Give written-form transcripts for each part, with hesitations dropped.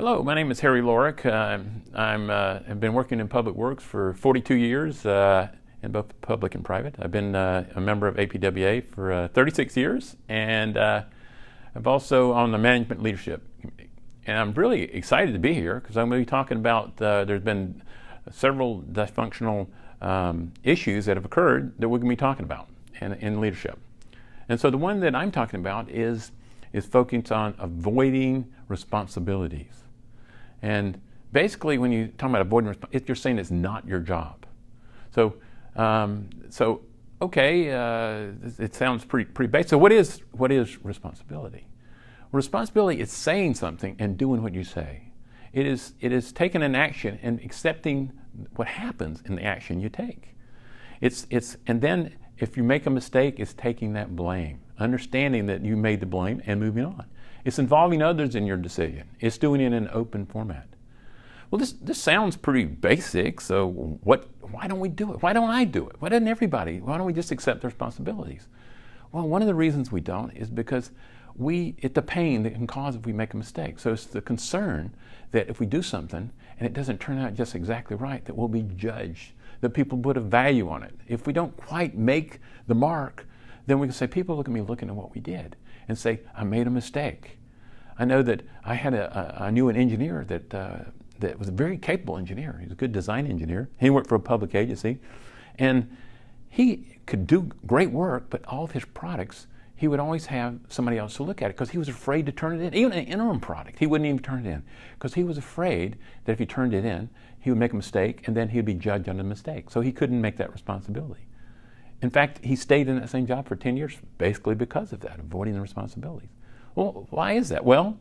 Hello, my name is Harry Lorick. I've been working in public works for 42 years in both public and private. I've been a member of APWA for 36 years, and I'm also on the management leadership committee. And I'm really excited to be here because I'm going to be talking about there's been several dysfunctional issues that have occurred that we're going to be talking about in leadership. And so the one that I'm talking about is focused on avoiding responsibilities. And basically, when you talk about avoiding responsibilities, you're saying it's not your job. So, it sounds pretty basic. So what is responsibility? Responsibility is saying something and doing what you say. It is taking an action and accepting what happens in the action you take. And then if you make a mistake, it's taking that blame, understanding that you made the blame and moving on. It's involving others in your decision. It's doing it in an open format. Well, this sounds pretty basic, so why don't we do it? Why don't I do it? Why doesn't everybody? Why don't we just accept the responsibilities? Well, one of the reasons we don't is because it's the pain that can cause if we make a mistake. So it's the concern that if we do something and it doesn't turn out just exactly right, that we'll be judged, that people put a value on it. If we don't quite make the mark, then we can say, people look at me looking at what we did and say, I made a mistake. I know that I knew an engineer that was a very capable engineer. He was a good design engineer. He worked for a public agency, and he could do great work, but all of his products, he would always have somebody else to look at it because he was afraid to turn it in. Even an interim product, he wouldn't even turn it in because he was afraid that if he turned it in, he would make a mistake and then he'd be judged on the mistake. So he couldn't make that responsibility. In fact, he stayed in that same job for 10 years basically because of that, avoiding the responsibilities. Well, why is that? Well,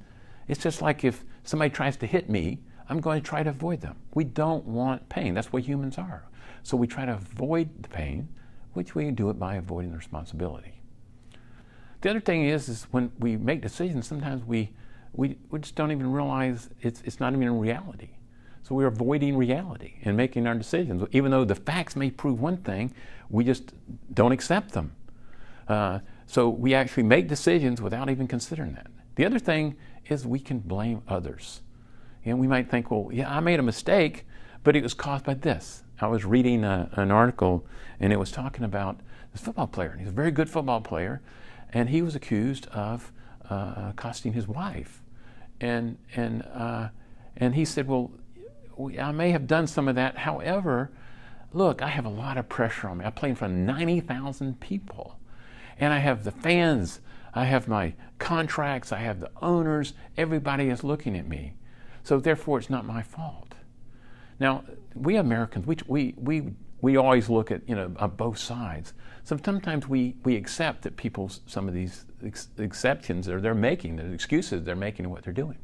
it's just like if somebody tries to hit me, I'm going to try to avoid them. We don't want pain. That's what humans are. So we try to avoid the pain, which we do it by avoiding the responsibility. The other thing is when we make decisions, sometimes we just don't even realize it's not even reality. So we're avoiding reality in making our decisions. Even though the facts may prove one thing, we just don't accept them. So we actually make decisions without even considering that. The other thing is we can blame others. And we might think, well, yeah, I made a mistake, but it was caused by this. I was reading an article, and it was talking about this football player. And he's a very good football player, and he was accused of accosting his wife. And he said, well, I may have done some of that. However, look, I have a lot of pressure on me. I play in front of 90,000 people. And I have the fans. I have my contracts. I have the owners. Everybody is looking at me. So therefore, it's not my fault. Now, we Americans, we always look at, on both sides. So sometimes we accept that some of these exceptions they're making, the excuses they're making of what they're doing.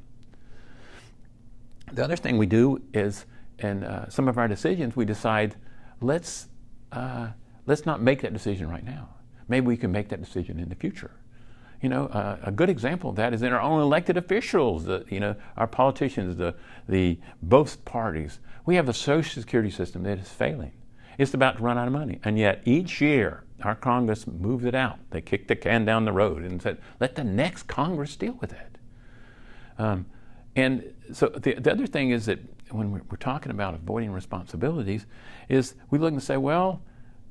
The other thing we do is, in some of our decisions, we decide, let's not make that decision right now. Maybe we can make that decision in the future. A good example of that is in our own elected officials, our politicians, the both parties. We have a Social Security system that is failing. It's about to run out of money. And yet each year, our Congress moves it out. They kick the can down the road and said, let the next Congress deal with it. And so the other thing is that when we're talking about avoiding responsibilities is we look and say, well,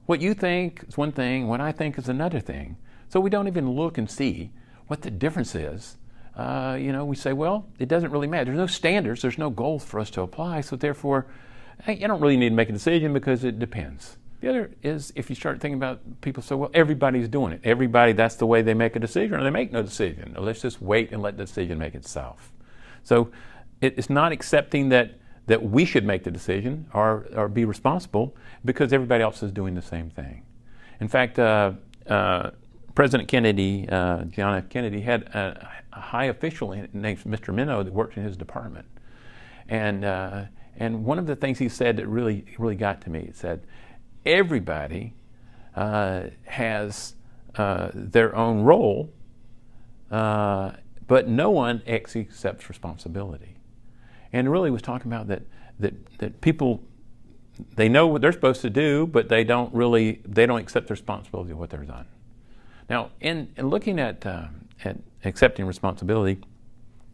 what you think is one thing, what I think is another thing. So we don't even look and see what the difference is. We say, well, it doesn't really matter. There's no standards, there's no goals for us to apply, so therefore, you don't really need to make a decision because it depends. The other is if you start thinking about people say, well, everybody's doing it. Everybody, that's the way they make a decision, or they make no decision. Or let's just wait and let the decision make itself. So it's not accepting that we should make the decision or be responsible because everybody else is doing the same thing. In fact, President Kennedy, John F. Kennedy, had a high official named Mr. Minow that worked in his department. And one of the things he said that really got to me, he said, everybody has their own role, but no one accepts responsibility. And really was talking about that people, they know what they're supposed to do, but they don't accept the responsibility of what they've done. Now, in looking at accepting responsibility,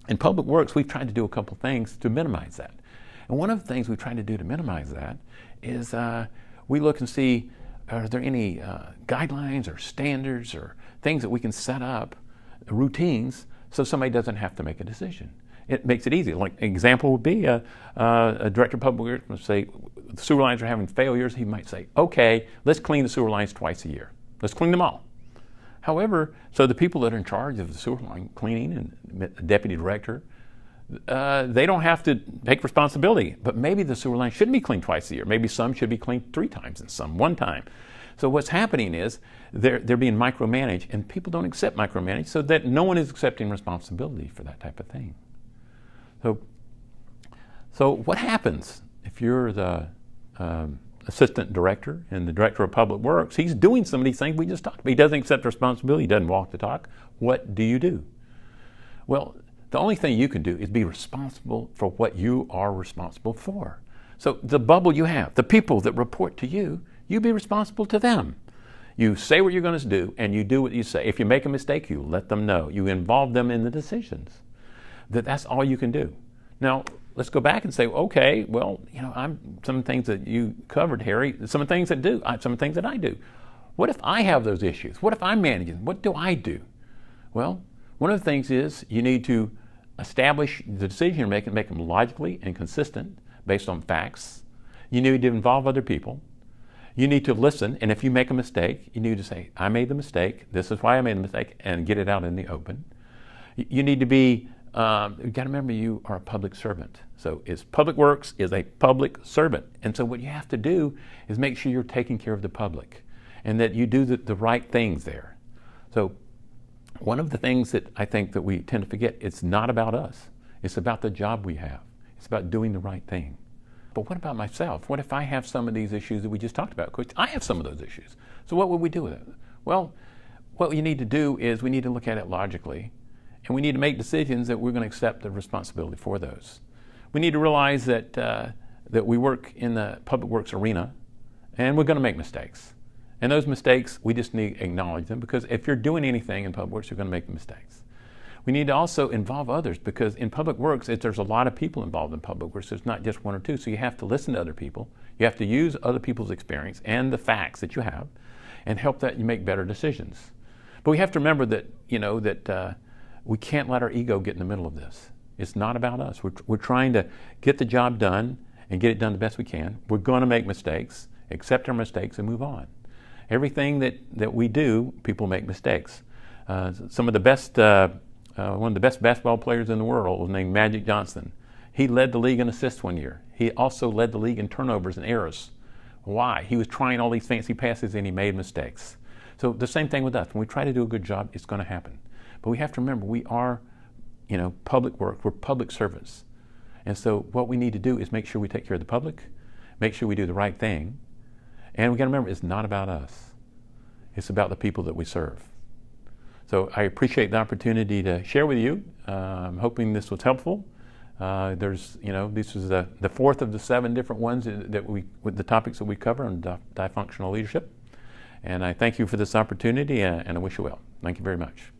In public works, we've tried to do a couple things to minimize that. And one of the things we've tried to do to minimize that is we look and see, are there any guidelines or standards or things that we can set up, routines, so somebody doesn't have to make a decision. It makes it easy. Like an example would be a director of public works would say, the sewer lines are having failures. He might say, okay, let's clean the sewer lines twice a year. Let's clean them all. However, so the people that are in charge of the sewer line cleaning and the deputy director, they don't have to take responsibility, but maybe the sewer line shouldn't be cleaned twice a year. Maybe some should be cleaned 3 times and some 1 time. So what's happening is they're being micromanaged, and people don't accept micromanaged, so that no one is accepting responsibility for that type of thing. So what happens if you're the assistant director and the director of public works? He's doing some of these things we just talked about. He doesn't accept responsibility. He doesn't walk the talk. What do you do? Well, the only thing you can do is be responsible for what you are responsible for. So the bubble you have, the people that report to you, you be responsible to them. You say what you're going to do, and you do what you say. If you make a mistake, you let them know. You involve them in the decisions. That's all you can do. Now, let's go back and say, okay, well, some things that you covered, Harry, some things that I do. What if I have those issues? What if I'm managing? What do I do? Well, one of the things is you need to establish the decision you're making, make them logically and consistent based on facts. You need to involve other people. You need to listen, and if you make a mistake, you need to say, I made the mistake, this is why I made the mistake, and get it out in the open. You need to be, you've got to remember you are a public servant. So public works is a public servant. And so what you have to do is make sure you're taking care of the public and that you do the right things there. So one of the things that I think that we tend to forget, it's not about us. It's about the job we have. It's about doing the right thing. But what about myself? What if I have some of these issues that we just talked about? Because I have some of those issues. So what would we do with it? Well, what you need to do is we need to look at it logically, and we need to make decisions that we're going to accept the responsibility for those. We need to realize that that we work in the public works arena, and we're going to make mistakes. And those mistakes, we just need to acknowledge them, because if you're doing anything in public works, you're going to make mistakes. We need to also involve others, because in public works, there's a lot of people involved in public works. There's not just 1 or 2, so you have to listen to other people. You have to use other people's experience and the facts that you have and help that you make better decisions. But we have to remember that, we can't let our ego get in the middle of this. It's not about us. We're trying to get the job done and get it done the best we can. We're going to make mistakes, accept our mistakes, and move on. Everything that we do, people make mistakes. Some of the best, one of the best basketball players in the world was named Magic Johnson. He led the league in assists one year. He also led the league in turnovers and errors. Why? He was trying all these fancy passes and he made mistakes. So the same thing with us. When we try to do a good job, it's going to happen. But we have to remember we are, public work. We're public servants. And so what we need to do is make sure we take care of the public, make sure we do the right thing. And we got to remember, it's not about us. It's about the people that we serve. So I appreciate the opportunity to share with you. I'm hoping this was helpful. This is the 4th of the 7 different ones with the topics that we cover on dysfunctional leadership. And I thank you for this opportunity, and I wish you well. Thank you very much.